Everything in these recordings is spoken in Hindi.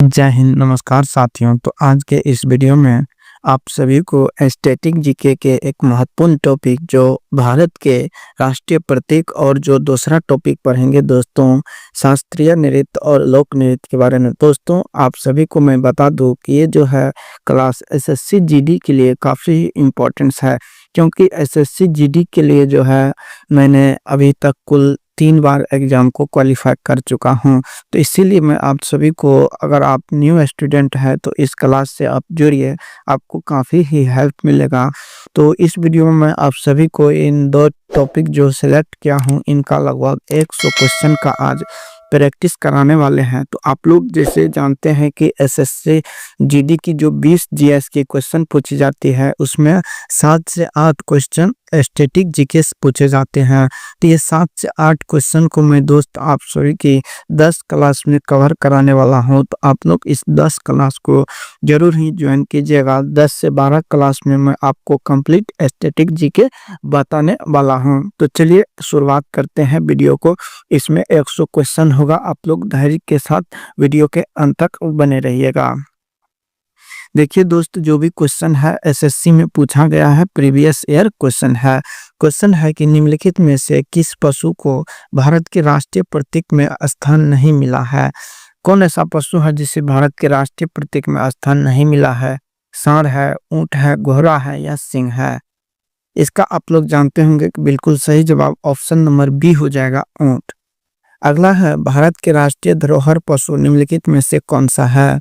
जय हिंद, नमस्कार साथियों। तो आज के इस वीडियो में आप सभी को स्टैटिक जीके के एक महत्वपूर्ण टॉपिक जो भारत के राष्ट्रीय प्रतीक और जो दूसरा टॉपिक पढ़ेंगे दोस्तों शास्त्रीय नृत्य और लोक नृत्य के बारे में। दोस्तों आप सभी को मैं बता दूं कि ये जो है क्लास एसएससी जीडी के लिए काफ़ी इम्पोर्टेंस है, क्योंकि एसएससी जीडी के लिए जो है मैंने अभी तक कुल 3 बार एग्ज़ाम को क्वालिफाई कर चुका हूँ। तो इसीलिए मैं आप सभी को, अगर आप न्यू स्टूडेंट हैं तो इस क्लास से आप जुड़िए, आपको काफ़ी ही हेल्प मिलेगा। तो इस वीडियो में मैं आप सभी को इन 2 टॉपिक जो सिलेक्ट किया हूँ इनका लगभग 100 क्वेश्चन का आज प्रैक्टिस कराने वाले हैं। तो आप लोग जैसे जानते हैं कि एसएससी जीडी की जो 20 जीएस के क्वेश्चन पूछी जाती है उसमें 7 से 8 क्वेश्चन स्टैटिक जीके से पूछे जाते हैं। तो ये 7 से 8 क्वेश्चन को मैं दोस्त आप सभी की 10 क्लास में कवर कराने वाला हूँ। तो आप लोग इस 10 क्लास को जरूर ही ज्वाइन कीजिएगा। 10 से 12 क्लास में मैं आपको कंप्लीट स्टैटिक जीके बताने वाला हूँ। तो चलिए शुरुआत करते हैं वीडियो को। इसमें 100 क्वेश्चन होगा, आप लोग धैर्य के साथ वीडियो के अंत तक बने रहिएगा। देखिए दोस्त, जो भी क्वेश्चन है एसएससी में पूछा गया है, प्रीवियस ईयर क्वेश्चन है कि निम्नलिखित में से किस पशु को भारत के राष्ट्रीय प्रतीक में स्थान नहीं मिला है। कौन ऐसा पशु है जिसे भारत के राष्ट्रीय प्रतीक में स्थान नहीं मिला है? सांड है, ऊंट है, घोड़ा है या सिंह है? इसका आप लोग जानते होंगे कि बिल्कुल सही जवाब ऑप्शन नंबर बी हो जाएगा, ऊंट। अगला है, भारत के राष्ट्रीय धरोहर पशु निम्नलिखित में से कौन सा है?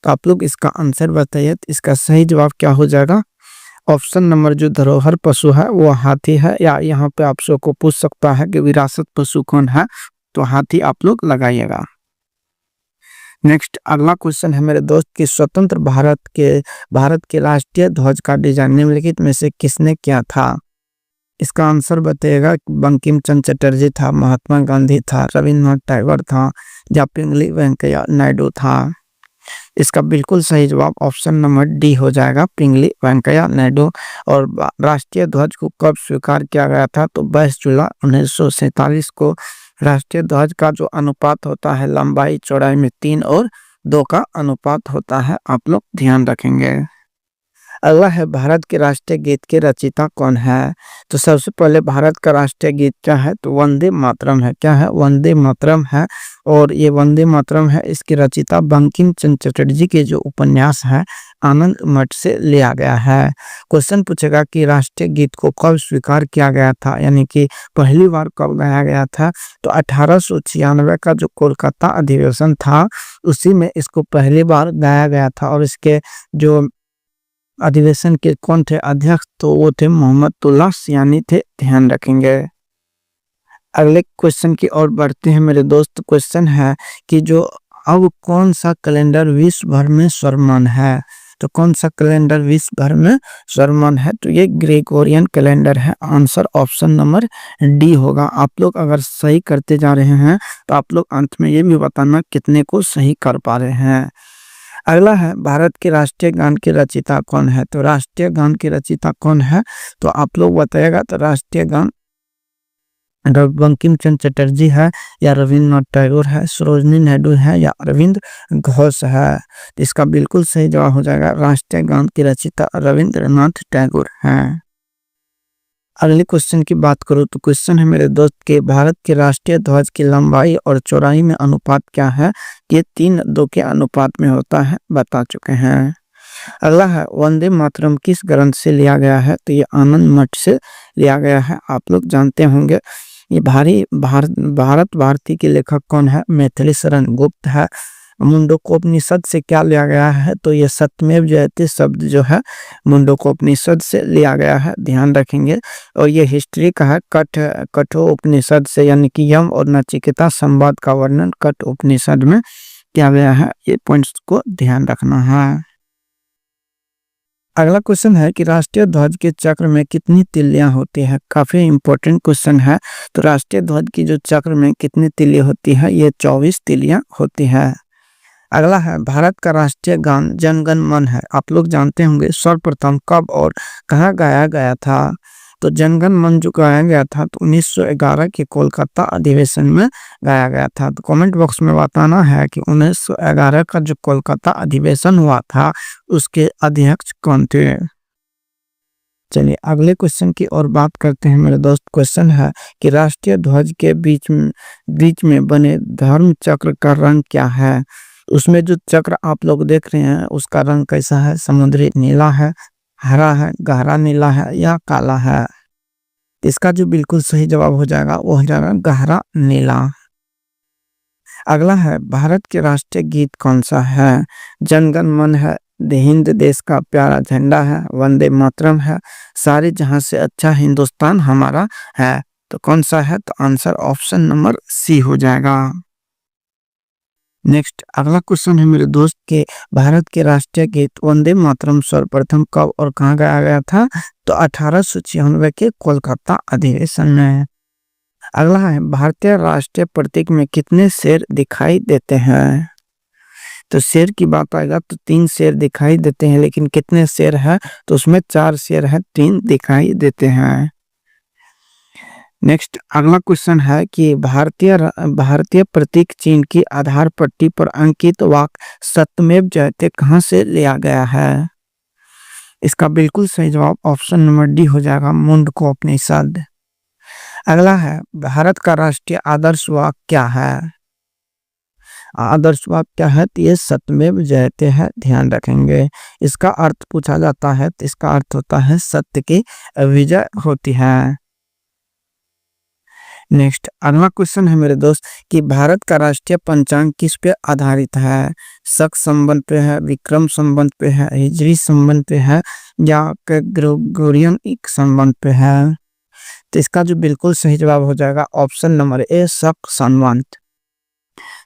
तो आप लोग इसका आंसर बताइए। तो इसका सही जवाब क्या हो जाएगा? ऑप्शन नंबर जो धरोहर पशु है वो हाथी है, या यहाँ पे आप सबको पूछ सकता है कि विरासत पशु कौन है, तो हाथी आप लोग लगाइएगा। नेक्स्ट अगला क्वेश्चन है मेरे दोस्त कि स्वतंत्र भारत के राष्ट्रीय ध्वज का डिजाइन निम्नलिखित में से किसने किया था? इसका आंसर बताइएगा। बंकिम चंद्र चटर्जी था, महात्मा गांधी था, रविन्द्रनाथ टैगोर था या पिंगली वेंकैया नायडू था? इसका बिल्कुल सही जवाब ऑप्शन नंबर डी हो जाएगा, पिंगली वेंकैया नायडू। और राष्ट्रीय ध्वज को कब स्वीकार किया गया था? तो 22 जुलाई 1947 को राष्ट्रीय ध्वज का जो अनुपात होता है लंबाई चौड़ाई में 3 और 2 का अनुपात होता है, आप लोग ध्यान रखेंगे। अगला है, भारत के राष्ट्रीय गीत के रचयिता कौन है? तो सबसे पहले भारत का राष्ट्रीय गीत क्या है? तो वंदे मातरम है। क्या है? वंदे मातरम है। और ये वंदे मातरम है, इसके रचयिता बंकिम चंद्र चटर्जी के जो उपन्यास है आनंद मठ से लिया गया है। क्वेश्चन पूछेगा कि राष्ट्रीय गीत को कब स्वीकार किया गया था, यानी कि पहली बार कब गाया गया था? तो 1896 का जो कोलकाता अधिवेशन था उसी में इसको पहली बार गाया गया था। और इसके जो अधिवेशन के कौन थे अध्यक्ष? तो वो थे मोहम्मद तुल्ला सियानी थे, ध्यान रखेंगे। अगले क्वेश्चन की ओर बढ़ते हैं मेरे दोस्त। क्वेश्चन है कि जो अब कौन सा कैलेंडर विश्व भर में सर्वमान्य है? तो कौन सा कैलेंडर विश्व भर में सर्वमान्य है? तो ये ग्रेगोरियन कैलेंडर है। आंसर ऑप्शन नंबर डी होगा। आप लोग अगर सही करते जा रहे हैं तो आप लोग अंत में ये भी बताना कितने को सही कर पा रहे हैं। अगला है, भारत के राष्ट्रीय गान के रचयिता कौन है? तो राष्ट्रीय गान के रचयिता कौन है? तो आप लोग बताइएगा। तो राष्ट्रीय गान बंकिम चंद्र चटर्जी है या रविन्द्रनाथ टैगोर है, सरोजनी नायडू है या अरविंद घोष है? तो इसका बिल्कुल सही जवाब हो जाएगा, राष्ट्रीय गान के रचयिता रविंद्रनाथ टैगोर हैं। अगले क्वेश्चन की बात करूँ तो क्वेश्चन है मेरे दोस्त के भारत के राष्ट्रीय ध्वज की लंबाई और चौड़ाई में अनुपात क्या है? ये 3:2 के अनुपात में होता है, बता चुके हैं। अगला है, वंदे मातरम किस ग्रंथ से लिया गया है? तो ये आनंद मठ से लिया गया है, आप लोग जानते होंगे। ये भारत भारती के लेखक कौन है? मैथिली शरण गुप्त है। मुंडकोपनिषद से क्या लिया गया है? तो ये सत्यमेव जयते शब्द जो है मुंडकोपनिषद से लिया गया है, ध्यान रखेंगे। और ये हिस्ट्री का है, कठोपनिषद से, यानी कि यम और नचिकेता संवाद का वर्णन कठोपनिषद में किया गया है। ये पॉइंट्स को ध्यान रखना है। अगला क्वेश्चन है कि राष्ट्रीय ध्वज के चक्र में कितनी तिल्लियां होती है? काफी इंपॉर्टेंट क्वेश्चन है। तो राष्ट्रीय ध्वज की जो चक्र में कितनी तिल्लियां होती है? ये 24 तिल्लियां होती है। अगला है, भारत का राष्ट्रीय गान जन गण मन है, आप लोग जानते होंगे, सर्वप्रथम कब और कहाँ गाया गया था? तो जनगण मन जो गाया गया था तो 1911 के कोलकाता अधिवेशन में गाया गया था। तो कमेंट बॉक्स में बताना है कि 1911 का जो कोलकाता अधिवेशन हुआ था उसके अध्यक्ष कौन थे। चलिए अगले क्वेश्चन की ओर बात करते हैं मेरे दोस्त। क्वेश्चन है कि राष्ट्रीय ध्वज के बीच में बने धर्म चक्र का रंग क्या है। उसमें जो चक्र आप लोग देख रहे हैं उसका रंग कैसा है, समुद्री नीला है, हरा है, गहरा नीला है या काला है। इसका जो बिल्कुल सही जवाब हो जाएगा वो हो जाएगा गहरा नीला। अगला है भारत के राष्ट्रीय गीत कौन सा है। जनगण मन है, हिंद देश का प्यारा झंडा है, वंदे मातरम है, सारे जहां से अच्छा हिंदुस्तान हमारा है। तो कौन सा है, तो आंसर ऑप्शन नंबर सी हो जाएगा। नेक्स्ट अगला क्वेश्चन है मेरे दोस्त के भारत के राष्ट्रीय गीत वंदे मातरम सर्वप्रथम कब और कहाँ गाया गया था। तो 1896 के कोलकाता अधिवेशन में। अगला है भारतीय राष्ट्रीय प्रतीक में कितने शेर दिखाई देते हैं। तो शेर की बात आएगा तो 3 शेर दिखाई देते हैं, लेकिन कितने शेर है, तो उसमें 4 शेर है, 3 दिखाई देते हैं। नेक्स्ट अगला क्वेश्चन है कि भारतीय प्रतीक चिन्ह की आधार पट्टी पर अंकित वाक्य सत्यमेव जयते कहाँ से लिया गया है। इसका बिल्कुल सही जवाब ऑप्शन नंबर डी हो जाएगा, मुंडकोपनिषद। अगला है भारत का राष्ट्रीय आदर्श वाक्य क्या है। आदर्श वाक्य क्या है, तो ये सत्यमेव जयते है, ध्यान रखेंगे। इसका अर्थ पूछा जाता है तो इसका अर्थ होता है सत्य की विजय होती है। नेक्स्ट अगला क्वेश्चन है मेरे दोस्त कि भारत का राष्ट्रीय पंचांग किस पे आधारित है। शक संबंध पे है, विक्रम संबंध पे है, हिजरी संबंध पे है या ग्रेगोरियन संबंध पे है। तो इसका जो बिल्कुल सही जवाब हो जाएगा ऑप्शन नंबर ए, शक संबंध।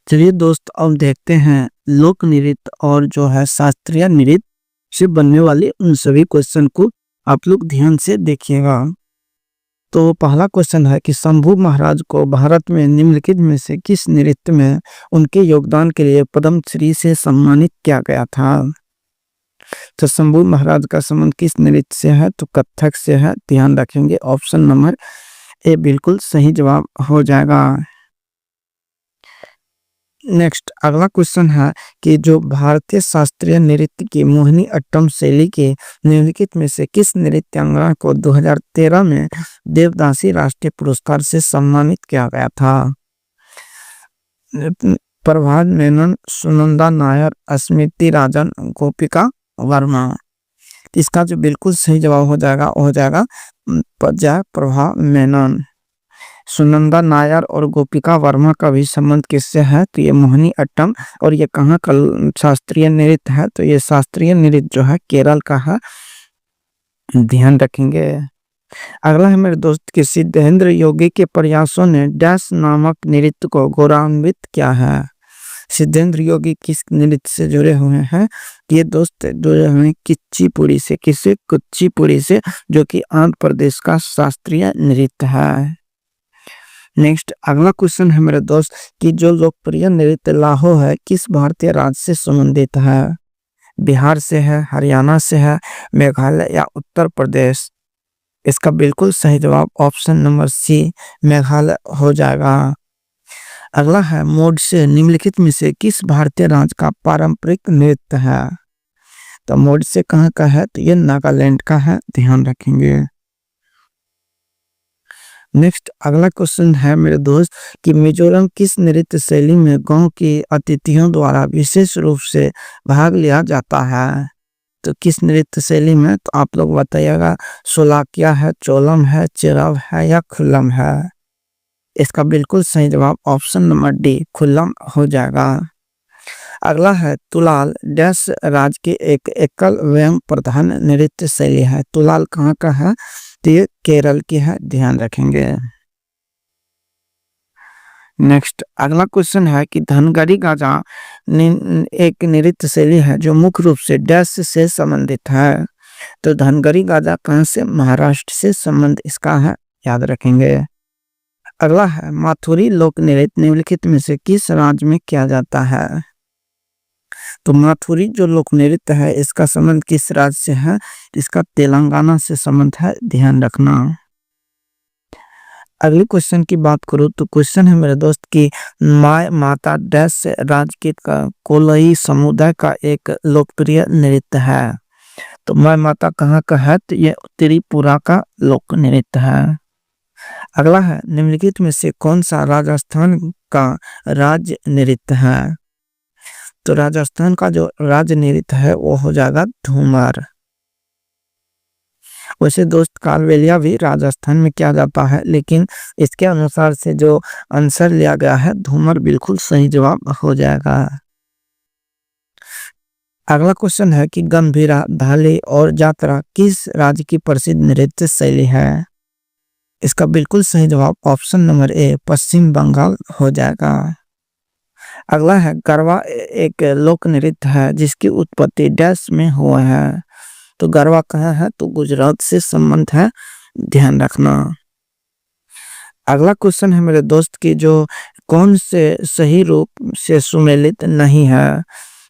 चलिए दोस्त अब देखते हैं लोक नृत्य और जो है शास्त्रीय नृत्य से बनने वाले उन सभी क्वेश्चन को आप लोग ध्यान से देखिएगा। तो पहला क्वेश्चन है कि शंभू महाराज को भारत में निम्नलिखित में से किस नृत्य में उनके योगदान के लिए पद्म श्री से सम्मानित किया गया था। तो शंभू महाराज का संबंध किस नृत्य से है, तो कथक से है, ध्यान रखेंगे। ऑप्शन नंबर ए बिल्कुल सही जवाब हो जाएगा। नेक्स्ट अगला क्वेश्चन है कि जो भारतीय शास्त्रीय नृत्य की मोहिनी अट्टम शैली के निम्नलिखित में से किस नृत्यांगना को 2013 में देवदासी राष्ट्रीय पुरस्कार से सम्मानित किया गया था। प्रभात मेनन, सुनंदा नायर, स्मृति राजन, गोपिका वर्मा। इसका जो बिल्कुल सही जवाब हो जाएगा प्रभा मेनन। सुनंदा नायर और गोपिका वर्मा का भी संबंध किससे है, तो ये मोहिनी अट्टम। और ये कहाँ का शास्त्रीय नृत्य है, तो ये शास्त्रीय नृत्य जो है केरल का है, ध्यान रखेंगे। अगला है मेरे दोस्त कि सिद्धेंद्र योगी के प्रयासों ने डैश नामक नृत्य को गौरवान्वित किया है। सिद्धेंद्र योगी किस नृत्य से जुड़े हुए हैं, ये दोस्त जुड़े हुए कुचिपुड़ी से। किससे, कुचिपुड़ी से, जो कि आंध्र प्रदेश का शास्त्रीय नृत्य है। नेक्स्ट अगला क्वेश्चन है मेरे दोस्त कि जो लोकप्रिय नृत्य लाहो है किस भारतीय राज्य से संबंधित है। बिहार से है, हरियाणा से है, मेघालय या उत्तर प्रदेश। इसका बिल्कुल सही जवाब ऑप्शन नंबर सी, मेघालय हो जाएगा। अगला है मोड से निम्नलिखित में से किस भारतीय राज्य का पारंपरिक नृत्य है। तो मोड से कहाँ का है, तो ये नागालैंड का है, ध्यान रखेंगे। नेक्स्ट अगला क्वेश्चन है मेरे दोस्त कि मिजोरम किस नृत्य शैली में गांव के अतिथियों द्वारा विशेष रूप से भाग लिया जाता है। तो किस नृत्य शैली में, तो आप लोग बताइएगा। सोलाकिया है, चोलम है, चिरव है या खुल्लम है। इसका बिल्कुल सही जवाब ऑप्शन नंबर डी, खुल्लम हो जाएगा। अगला है तुलाल डैश राज्य के एक एकल व्यंग प्रधान नृत्य शैली है। तुलाल कहाँ का है, तो ये केरल की है, ध्यान रखेंगे। नेक्स्ट अगला क्वेश्चन है कि धनगरी गाजा एक नृत्य शैली है जो मुख्य रूप से डैश से संबंधित है। तो धनगरी गाजा कहाँ से, महाराष्ट्र से संबंध इसका है, याद रखेंगे। अगला है माथुरी लोक नृत्य निम्नलिखित में से किस राज्य में किया जाता है। तो माथुरी जो लोक नृत्य है इसका संबंध किस राज्य से है, इसका तेलंगाना से संबंध है, ध्यान रखना। अगले क्वेश्चन की बात करूँ तो क्वेश्चन है मेरे दोस्त की माय माता डैश राजगीत का कोलई समुदाय का एक लोकप्रिय नृत्य है। तो माय माता कहाँ का है? तो ये त्रिपुरा का लोक नृत्य है। अगला है निम्नलिखित में से कौन सा राजस्थान का राज्य नृत्य है? तो राजस्थान का जो राज्य नृत्य है वो हो जाएगा धूमर। वैसे दोस्त कालबेलिया भी राजस्थान में किया जाता है, लेकिन इसके अनुसार से जो आंसर लिया गया है धूमर बिल्कुल सही जवाब हो जाएगा। अगला क्वेश्चन है कि गंभीरा, धाली और जात्रा किस राज्य की प्रसिद्ध नृत्य शैली है? इसका बिल्कुल सही जवाब ऑप्शन नंबर ए पश्चिम बंगाल हो जाएगा। अगला है गरबा एक लोक नृत्य है जिसकी उत्पत्ति डैश में हुआ है। तो गरबा कहाँ है? तो गुजरात से संबंध है, ध्यान रखना। अगला क्वेश्चन है मेरे दोस्त की जो कौन से सही रूप से सुमेलित नहीं है?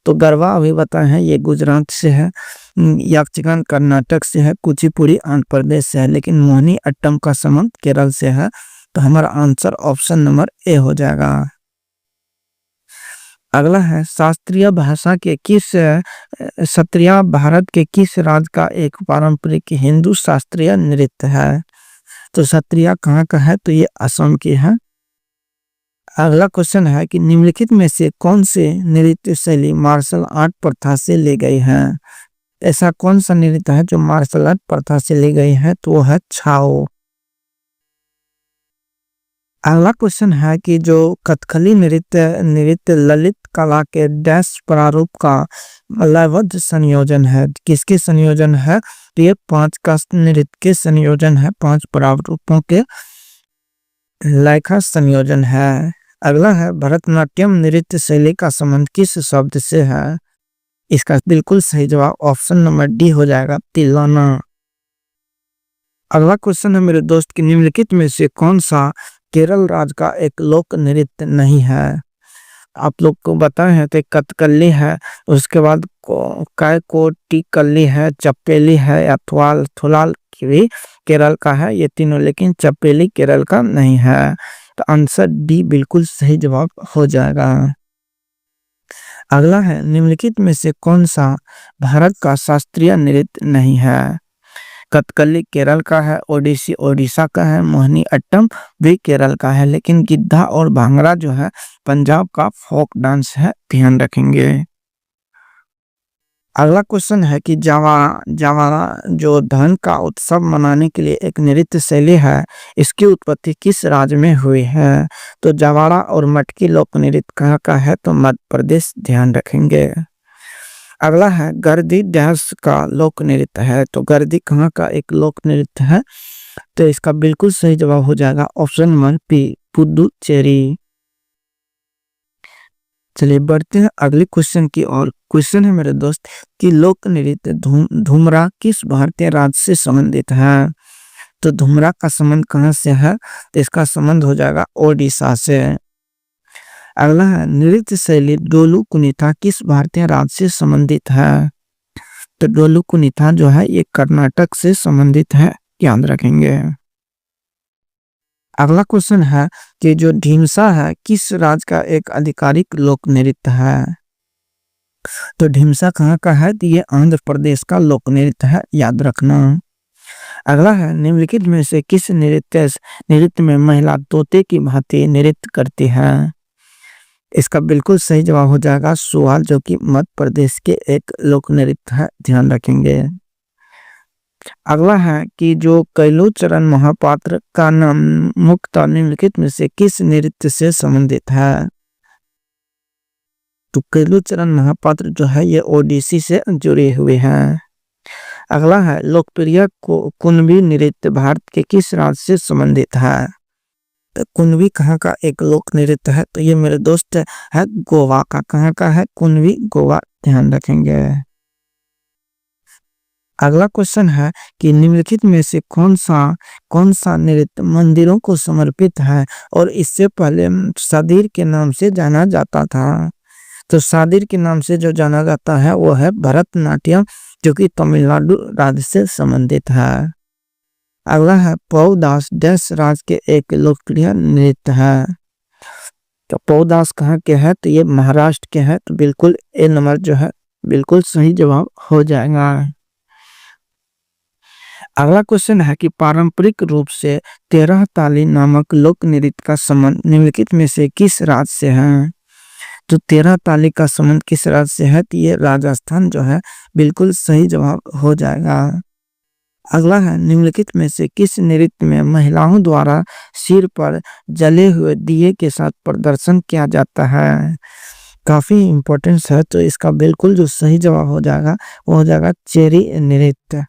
तो गरबा अभी बताए हैं ये गुजरात से है, यक्षगान कर्नाटक से है, कुचिपुड़ी आंध्र प्रदेश से है, लेकिन मोहिनी अट्टम का संबंध केरल से है। तो हमारा आंसर ऑप्शन नंबर ए हो जाएगा। अगला है शास्त्रीय भाषा के किस सत्रिया भारत के किस राज्य का एक पारंपरिक हिंदू शास्त्रीय नृत्य है? तो सत्रिया कहाँ का है? तो ये असम की है। अगला क्वेश्चन है कि निम्नलिखित में से कौन से नृत्य शैली मार्शल आर्ट प्रथा से ली गई है? ऐसा कौन सा नृत्य है जो मार्शल आर्ट प्रथा से ली गई है? तो वो है छाओ। अगला क्वेश्चन है कि जो कथकली नृत्य नृत्य ललित कला के डैश प्रारूप का लयबद्ध संयोजन है, किसके संयोजन है? तो ये 5 का नृत्य के संयोजन है, 5 प्रारूपों के लय का संयोजन है। अगला है भरतनाट्यम नृत्य शैली का संबंध किस शब्द से है? इसका बिल्कुल सही जवाब ऑप्शन नंबर डी हो जाएगा, तिलाना। अगला क्वेश्चन है मेरे दोस्त की निम्नलिखित में से कौन सा केरल राज्य का एक लोक नृत्य नहीं है? आप लोग को बताए हैं तो कथकली है, उसके बाद कायकोटिकली है, चप्पेली है या थुलाल भी केरल का है, ये तीनों, लेकिन चप्पेली केरल का नहीं है। तो आंसर डी बिल्कुल सही जवाब हो जाएगा। अगला है निम्नलिखित में से कौन सा भारत का शास्त्रीय नृत्य नहीं है? कथकली केरल का है, ओडिसी ओडिशा का है, मोहिनी अट्टम भी केरल का है, लेकिन गिद्धा और भांगड़ा जो है पंजाब का फोक डांस है, ध्यान रखेंगे। अगला क्वेश्चन है कि जावारा जो धन का उत्सव मनाने के लिए एक नृत्य शैली है, इसकी उत्पत्ति किस राज्य में हुई है? तो जावारा और मटकी लोक नृत्य कहाँ का है? तो मध्य प्रदेश, ध्यान रखेंगे। अगला है गर्दी डैश का लोक नृत्य है, तो गर्दी कहाँ का एक लोक नृत्य है? तो इसका बिल्कुल सही जवाब हो जाएगा ऑप्शन नंबर पी, पुडुचेरी। चलिए बढ़ते हैं अगले क्वेश्चन की ओर। क्वेश्चन है मेरे दोस्त कि लोक नृत्य धूमरा किस भारतीय राज्य से संबंधित है? तो धूमरा का संबंध कहाँ से है? तो इसका संबंध हो जाएगा ओडिशा से। अगला है नृत्य शैली डोलू कुनिता किस भारतीय राज्य से संबंधित है? तो डोलू कुनिता जो है ये कर्नाटक से संबंधित है, ध्यान रखेंगे। अगला क्वेश्चन है कि जो ढीमसा है किस राज्य का एक आधिकारिक लोक नृत्य है? तो ढीमसा कहाँ का है? तो ये आंध्र प्रदेश का लोक नृत्य है, याद रखना। अगला है निम्नलिखित में से किस नृत्य में महिला तोते की भांति नृत्य करती है? इसका बिल्कुल सही जवाब हो जाएगा सुहाल, जो कि मध्य प्रदेश के एक लोक नृत्य है, ध्यान रखेंगे। अगला है कि जो कैलूचरण महापात्र का नाम मुक्त निम्नलिखित में से किस नृत्य से संबंधित है? तो कैलूचरण महापात्र जो है ये ओडिसी से जुड़े हुए हैं। अगला है लोकप्रिय कुणबी नृत्य भारत के किस राज्य से संबंधित है? तो कुणबी कहाँ का एक लोक नृत्य है? तो ये मेरे दोस्त है गोवा का। कहाँ का है? कुणबी गोवा, ध्यान रखेंगे। अगला क्वेश्चन है कि निम्नलिखित में से कौन सा नृत्य मंदिरों को समर्पित है और इससे पहले सादिर के नाम से जाना जाता था? तो सादिर के नाम से जो जाना जाता है वो है भरतनाट्यम, जो कि तमिलनाडु राज्य से संबंधित है। अगला है पौदास डैश राज्य के एक लोकप्रिय नृत्य है। तो पौदास कहाँ के है, तो ये महाराष्ट्र के है। तो बिल्कुल ए नंबर जो है बिल्कुल सही जवाब हो जाएगा। अगला क्वेश्चन है कि पारंपरिक रूप से 13 ताली नामक लोक नृत्य का संबंध निम्नलिखित में से किस राज्य से है। तो 13 ताली का संबंध किस राज्य से है, तो ये राजस्थान जो है बिल्कुल सही जवाब हो जाएगा। अगला है निम्नलिखित में से किस नृत्य में महिलाओं द्वारा सिर पर जले हुए दिए के साथ प्रदर्शन किया जाता है। काफी इम्पोर्टेंस है, तो इसका बिल्कुल जो सही जवाब हो जाएगा वो हो जाएगा चेरी नृत्य।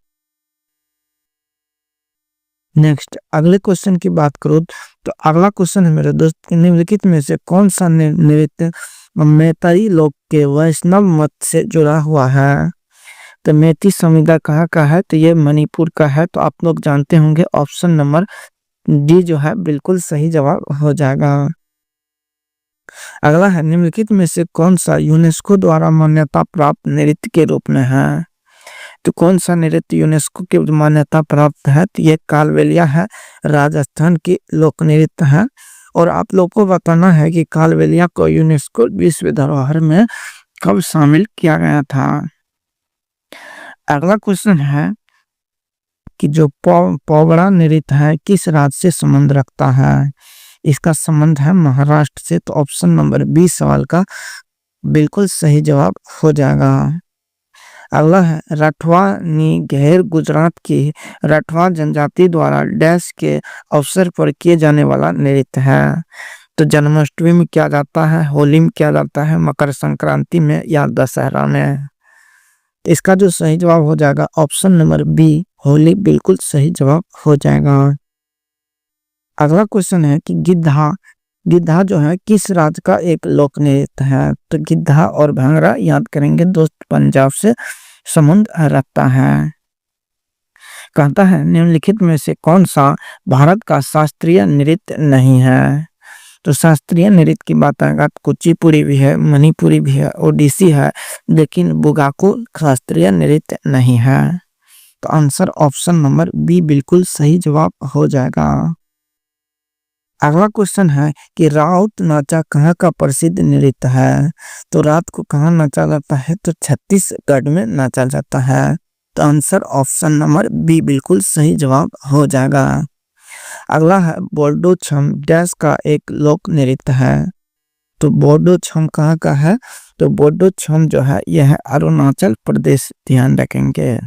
नेक्स्ट अगले क्वेश्चन की बात करूं तो अगला क्वेश्चन है मेरे दोस्त, निम्नलिखित में से कौन सा नृत्य मैतेई लोक के वैष्णव मत से जुड़ा हुआ है। तो मैती समुदाय कहाँ का है, तो ये मणिपुर का है। तो आप लोग जानते होंगे ऑप्शन नंबर डी जो है बिल्कुल सही जवाब हो जाएगा। अगला है निम्नलिखित में से कौन सा यूनेस्को द्वारा मान्यता प्राप्त नृत्य के रूप में है। तो कौन सा नृत्य यूनेस्को की मान्यता प्राप्त है, तो ये कालबेलिया है, राजस्थान की लोक नृत्य है। और आप लोग को बताना है कि कालबेलिया को यूनेस्को विश्व धरोहर में कब शामिल किया गया था। अगला क्वेश्चन है कि जो पोगड़ा नृत्य है किस राज्य से संबंध रखता है। इसका संबंध है महाराष्ट्र से। तो ऑप्शन नंबर 20 सवाल का बिल्कुल सही जवाब हो जाएगा। अगला है राठवा घेर गुजरात की राठवा जनजाति द्वारा डैश के अवसर पर किए जाने वाला नृत्य है। तो जन्माष्टमी में किया जाता है, होली में किया जाता है, मकर संक्रांति में या दशहरा में। इसका जो सही जवाब हो जाएगा ऑप्शन नंबर बी होली बिल्कुल सही जवाब हो जाएगा। अगला क्वेश्चन है कि गिद्धा गिद्धा जो है किस राज्य का एक लोक नृत्य है। तो गिद्धा और भांगड़ा याद करेंगे दोस्त पंजाब से संबंध रखता है। कहता है निम्नलिखित में से कौन सा भारत का शास्त्रीय नृत्य नहीं है। तो शास्त्रीय नृत्य की बात आएगा तो कुचिपुड़ी भी है, मणिपुरी भी है, ओडिसी है, लेकिन बुगाको शास्त्रीय नृत्य नहीं है। तो आंसर ऑप्शन नंबर बी बिल्कुल सही जवाब हो जाएगा। अगला क्वेश्चन है कि राउत नाचा कहाँ का प्रसिद्ध नृत्य है। तो रात को कहाँ नाचा जाता है, तो छत्तीसगढ़ में नाचा जाता है। तो आंसर ऑप्शन नंबर बी बिल्कुल सही जवाब हो जाएगा। अगला है बोर्डो छम डैश का एक लोक नृत्य है। तो बोर्डो छम कहाँ का है, तो बोर्डो छम जो है यह है अरुणाचल प्रदेश, ध्यान रखेंगे।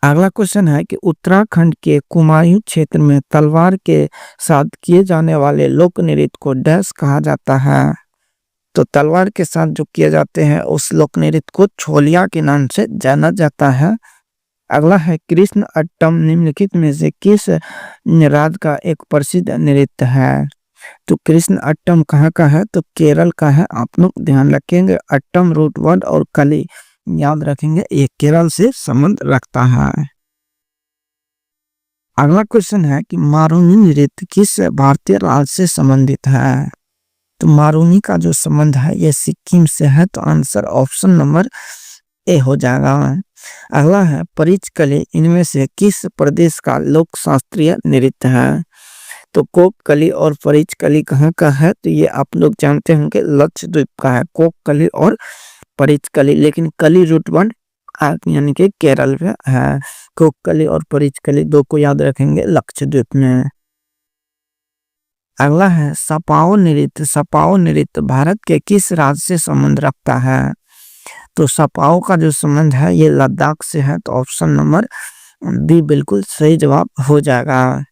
अगला क्वेश्चन है कि उत्तराखंड के कुमायूं क्षेत्र में तलवार के साथ किए जाने वाले लोक नृत्य को डैश कहा जाता है। तो तलवार के साथ जो किए जाते हैं उस लोक नृत्य को छोलिया के नाम से जाना जाता है। अगला है कृष्ण अट्टम निम्नलिखित में से किस राज्य का एक प्रसिद्ध नृत्य है। तो कृष्ण अट्टम कहाँ का है, तो केरल का है। आप लोग ध्यान रखेंगे अट्टम रूट वर्ड और कली याद रखेंगे, ये केरल से संबंध रखता है। अगला क्वेश्चन है कि मारूनी नृत्य किस भारतीय राज्य से संबंधित है। तो मारूनी का जो संबंध है ये सिक्किम से है। तो आंसर ऑप्शन नंबर ए हो जाएगा। अगला है परिचकली इनमें से किस प्रदेश का लोक शास्त्रीय नृत्य है। तो कोककली और परिचकली कहाँ का है, तो ये आप लोग जानते होंगे लक्षद्वीप का है, कोककली और परिचकली, लेकिन कली रूट वर्ड यानी कि केरल में है। कोककली और परिचकली दो को याद रखेंगे लक्षद्वीप में। अगला है सपाओ नृत्य। सपाओ नृत्य भारत के किस राज्य से संबंध रखता है। तो सपाओ का जो संबंध है ये लद्दाख से है। तो ऑप्शन नंबर बी बिल्कुल सही जवाब हो जाएगा।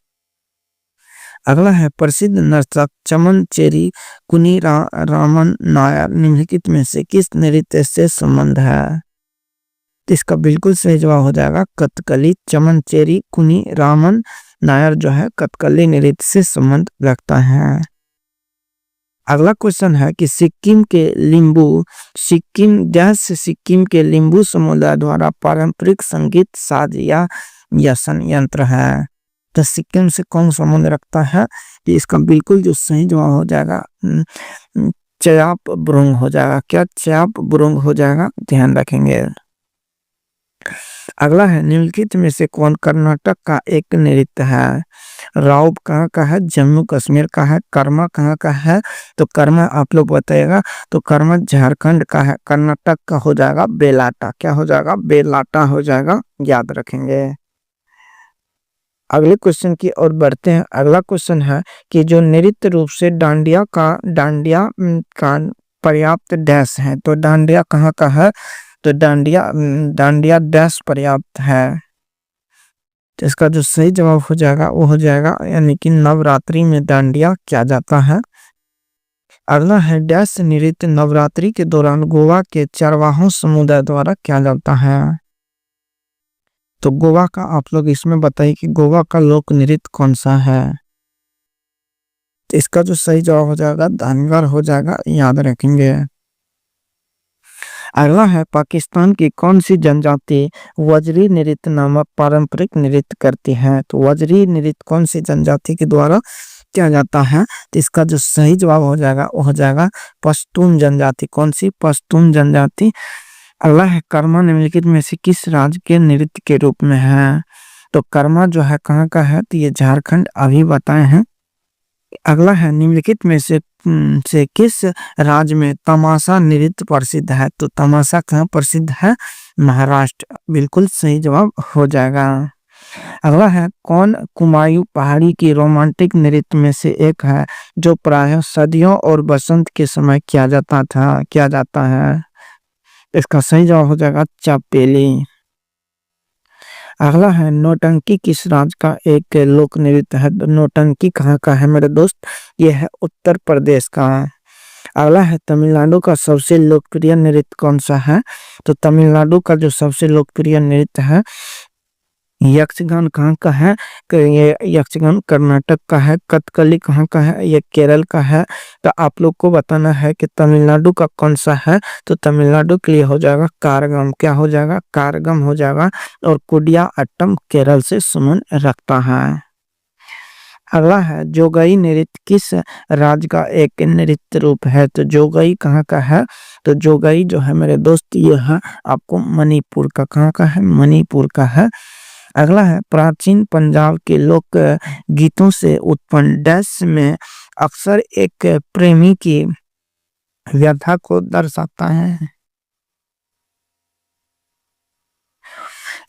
अगला है प्रसिद्ध नर्तक चमन चेरी कुनी रामन नायर निम्नलिखित में से किस नृत्य से संबंध है। इसका बिल्कुल सही जवाब हो जाएगा कथकली। चमन चेरी कुनी रामन नायर जो है कथकली नृत्य से संबंध रखता है। अगला क्वेश्चन है कि सिक्किम के लिम्बू समुदाय द्वारा पारंपरिक संगीत साज या संयंत्र है। तो सिक्किम से कौन संबंध रखता है, इसका बिल्कुल जो सही जवाब हो जाएगा चयाप ब्रोंग हो जाएगा। क्या चयाप ब्रोंग हो जाएगा, ध्यान रखेंगे। अगला है निम्नलिखित में से कौन कर्नाटक का एक नृत्य है। राउब कहाँ का है, जम्मू कश्मीर का है। कर्मा कहाँ का है, तो कर्मा आप लोग बताइएगा, तो कर्मा झारखंड का है। कर्नाटक का हो जाएगा बेलाटा, क्या हो जाएगा, बेलाटा हो जाएगा, याद रखेंगे। अगले क्वेश्चन की ओर बढ़ते हैं। अगला क्वेश्चन है कि जो नृत्य रूप से डांडिया का पर्याप्त डैश है, तो डांडिया कहाँ का है, तो डांडिया डैश पर्याप्त है। तो इसका जो सही जवाब हो जाएगा वो हो जाएगा यानी कि नवरात्रि में डांडिया किया जाता है। अगला है डैश नृत्य नवरात्रि के दौरान गोवा के चरवाहों समुदाय द्वारा किया जाता है। तो गोवा का आप लोग इसमें बताइए कि गोवा का लोक नृत्य कौन सा है। तो इसका जो सही जवाब हो जाएगा धनगर हो जाएगा, याद रखेंगे। अगला है पाकिस्तान की कौन सी जनजाति वजरी नृत्य नामक पारंपरिक नृत्य करती है। तो वजरी नृत्य कौन सी जनजाति के द्वारा किया जाता है, तो इसका जो सही जवाब हो जाएगा वो हो जाएगा पश्तून जनजाति। कौन सी, पश्तून जनजाति। अगला है कर्मा निम्नलिखित में से किस राज्य के नृत्य के रूप में है। तो कर्मा जो है कहाँ का है, तो ये झारखंड अभी बताए हैं। अगला है निम्नलिखित में से किस राज्य में तमाशा नृत्य प्रसिद्ध है। तो तमाशा कहाँ प्रसिद्ध है, महाराष्ट्र, बिल्कुल सही जवाब हो जाएगा। अगला है कौन कुमायूं पहाड़ी की रोमांटिक नृत्य में से एक है जो प्रायः सर्दियों और बसंत के समय किया जाता है। इसका सही जवाब हो जाएगा चापेली। अगला है नौटंकी किस राज्य का एक लोक नृत्य है। नौटंकी कहाँ का है मेरे दोस्त, ये है उत्तर प्रदेश का। अगला है तमिलनाडु का सबसे लोकप्रिय नृत्य कौन सा है। तो तमिलनाडु का जो सबसे लोकप्रिय नृत्य है यक्षगान कहाँ का है, ये यक्षगान कर्नाटक का है। कथकली कहाँ का है, ये केरल का है। तो आप लोग को बताना है कि तमिलनाडु का कौन सा है, तो तमिलनाडु के लिए हो जाएगा कारगम, क्या हो जाएगा, कारगम हो जाएगा। और कुडिया अट्टम केरल से संबंध रखता है। अगला है जोगई नृत्य किस राज्य का एक नृत्य रूप है। तो जोगई कहाँ का है, तो जोगई जो है मेरे दोस्त ये है आपको मणिपुर का, कहाँ का है, मणिपुर का है। अगला है प्राचीन पंजाब के लोक गीतों से उत्पन्न डैश में अक्सर एक प्रेमी की व्यथा को दर्शाता है।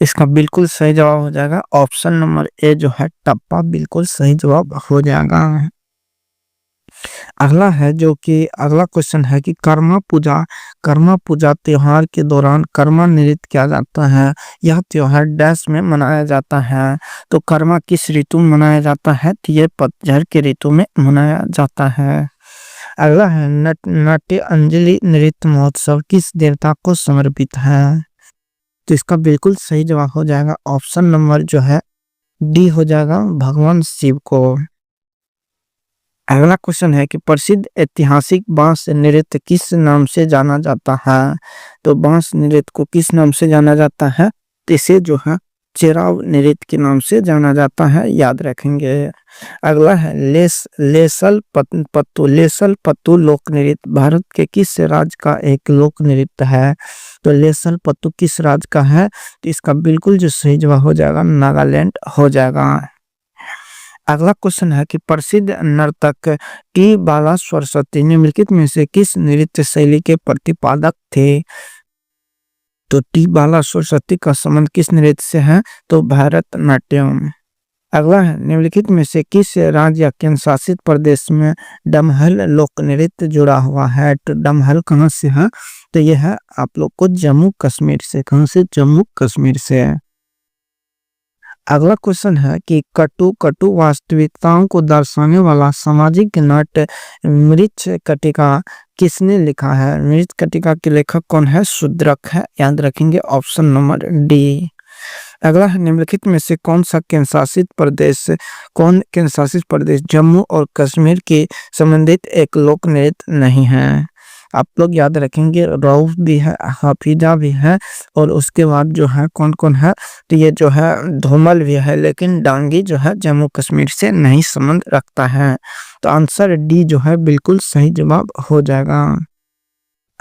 इसका बिल्कुल सही जवाब हो जाएगा ऑप्शन नंबर ए जो है टप्पा, बिल्कुल सही जवाब हो जाएगा। अगला है जो कि अगला क्वेश्चन है कि कर्मा पूजा त्योहार के दौरान कर्मा नृत्य किया जाता है। यह त्योहार डैश में मनाया जाता है। तो कर्मा किस ऋतु में मनाया जाता है, तो ये पतझड़ के ऋतु में मनाया जाता है। अगला है नाट्य अंजलि नृत्य महोत्सव किस देवता को समर्पित है। तो इसका बिल्कुल सही जवाब हो जाएगा ऑप्शन नंबर जो है डी हो जाएगा भगवान शिव को। अगला क्वेश्चन है कि प्रसिद्ध ऐतिहासिक बांस नृत्य किस नाम से जाना जाता है। तो बांस नृत्य को किस नाम से जाना जाता है, तो इसे जो है चेराव नृत्य के नाम से जाना जाता है, याद रखेंगे। अगला है लेसल पत्तू लोक नृत्य भारत के किस राज्य का एक लोक नृत्य है। तो लेसल पत्तू किस राज्य का है, तो इसका बिल्कुल जो सही जवाब हो जाएगा नागालैंड हो जाएगा। अगला क्वेश्चन है कि प्रसिद्ध नर्तक टी बाला सरस्वती निम्नलिखित में से किस नृत्य शैली के प्रतिपादक थे। तो टी बाला सरस्वती का संबंध किस नृत्य से है, तो भरतनाट्यम। अगला है निम्नलिखित में से किस राज्य या केंद्र शासित प्रदेश में डमहल लोक नृत्य जुड़ा हुआ है। तो डमहल कहाँ से है, तो यह है आप लोग को जम्मू कश्मीर से, कहाँ से, जम्मू कश्मीर से। अगला क्वेश्चन है कि कटु वास्तविकताओं को दर्शाने वाला सामाजिक नाट्य मृच्छकटिका किसने लिखा है। मृच्छकटिका के लेखक कौन है, शूद्रक है, याद रखेंगे ऑप्शन नंबर डी। अगला है निम्नलिखित में से कौन केंद्र शासित प्रदेश जम्मू और कश्मीर के संबंधित एक लोक नृत्य नहीं है। आप लोग याद रखेंगे रऊफ भी है, हाफिजा भी है, और उसके बाद जो है कौन कौन है, तो ये जो है धूमल भी है, लेकिन डांगी जो है जम्मू कश्मीर से नहीं संबंध रखता है। तो आंसर डी जो है बिल्कुल सही जवाब हो जाएगा।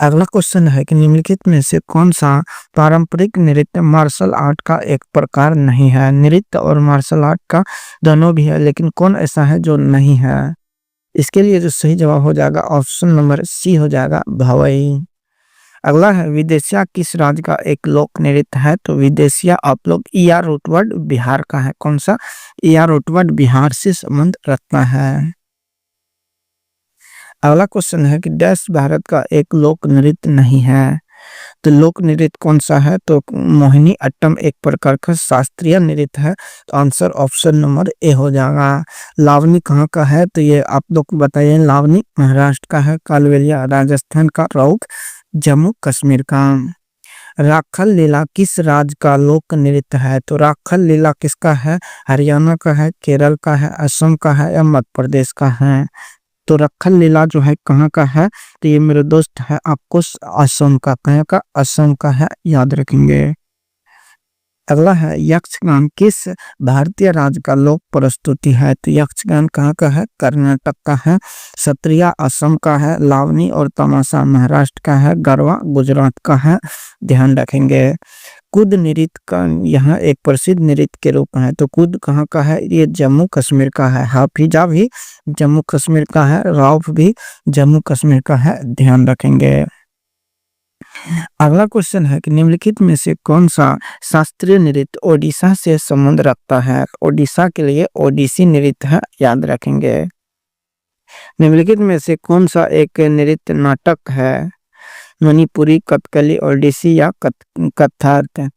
अगला क्वेश्चन है कि निम्नलिखित में से कौन सा पारंपरिक नृत्य मार्शल आर्ट का एक प्रकार नहीं है। नृत्य और मार्शल आर्ट का दोनों भी है, लेकिन कौन ऐसा है जो नहीं है। इसके लिए जो सही जवाब हो जाएगा ऑप्शन नंबर सी हो जाएगा भवई। अगला है विदेशिया किस राज्य का एक लोक नृत्य है। तो विदेशिया आप लोग ईया रूटवर्ड बिहार का है। कौन सा? ईया रूटवर्ड बिहार से संबंध रखता है। अगला क्वेश्चन है कि डैश भारत का एक लोक नृत्य नहीं है। तो लोक नृत्य कौन सा है। तो मोहिनी अट्टम एक प्रकार का शास्त्रीय नृत्य है। तो आंसर ऑप्शन नंबर ए हो जाएगा। लावनी कहाँ का है। तो ये आप लोग बताइए। लावनी महाराष्ट्र का है। कालबेलिया राजस्थान का। राउत जम्मू कश्मीर का। राखल लीला किस राज्य का लोक नृत्य है। तो राखल लीला किसका है। हरियाणा का है, केरल का है, असम का है या मध्य प्रदेश का है। तो राखल लीला जो है कहाँ का है। तो ये मेरे दोस्त है आपको असम का। कहाँ का? असम का है, याद रखेंगे। अगला है यक्षगान किस भारतीय राज्य का लोक प्रस्तुति है। तो यक्षगान कहाँ का है। कर्नाटक का है। सत्रिया असम का है। लावनी और तमाशा महाराष्ट्र का है। गरबा गुजरात का है, ध्यान रखेंगे। कुद नृत्य का यहाँ एक प्रसिद्ध नृत्य के रूप में है। तो कुद कहाँ का है। ये जम्मू कश्मीर का है। हाफिजा भी जम्मू कश्मीर का है। राउफ भी जम्मू कश्मीर का है, ध्यान रखेंगे। अगला क्वेश्चन है कि निम्नलिखित में से कौन सा शास्त्रीय नृत्य ओडिशा से संबंध रखता है। ओडिशा के लिए ओडिसी नृत्य है, याद रखेंगे। निम्नलिखित में से कौन सा एक नृत्य नाटक है। मणिपुरी, कथकली, ओडिसी या कथक।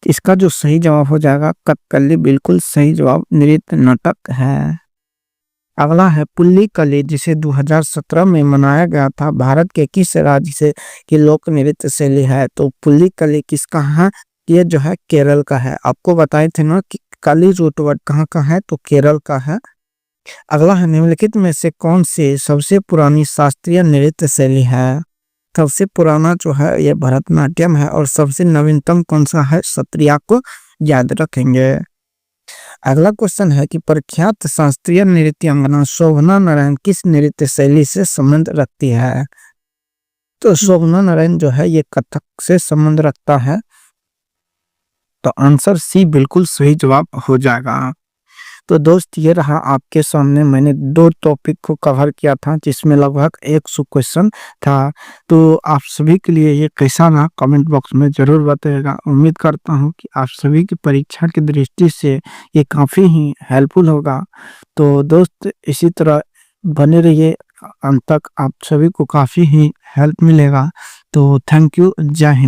इसका जो सही जवाब हो जाएगा कथकली, बिल्कुल सही जवाब नृत्य नाटक है। अगला है पुल्लिकली जिसे 2017 में मनाया गया था, भारत के किस राज्य से की लोक नृत्य शैली है। तो पुल्लिकली किसका है। ये जो है केरल का है। आपको बताए थे ना कि कली रूट वर्ड कहाँ का है। तो केरल का है। अगला है निम्नलिखित में से कौन सी सबसे पुरानी शास्त्रीय नृत्य शैली है। सबसे पुराना जो है ये भरतनाट्यम है और सबसे नवीनतम कौन सा है। सत्रिया को याद रखेंगे। अगला क्वेश्चन है कि प्रख्यात शास्त्रीय नृत्यांगना शोभना नारायण किस नृत्य शैली से संबंध रखती है। तो शोभना नारायण जो है ये कथक से संबंध रखता है। तो आंसर सी बिल्कुल सही जवाब हो जाएगा। तो दोस्त ये रहा आपके सामने, मैंने 2 टॉपिक को कवर किया था जिसमें लगभग 100 क्वेश्चन था। तो आप सभी के लिए ये कैसा रहा कमेंट बॉक्स में जरूर बताइएगा। उम्मीद करता हूँ कि आप सभी की परीक्षा की दृष्टि से ये काफ़ी ही हेल्पफुल होगा। तो दोस्त इसी तरह बने रहिए अंत तक, आप सभी को काफ़ी ही हेल्प मिलेगा। तो थैंक यू, जय हिंद।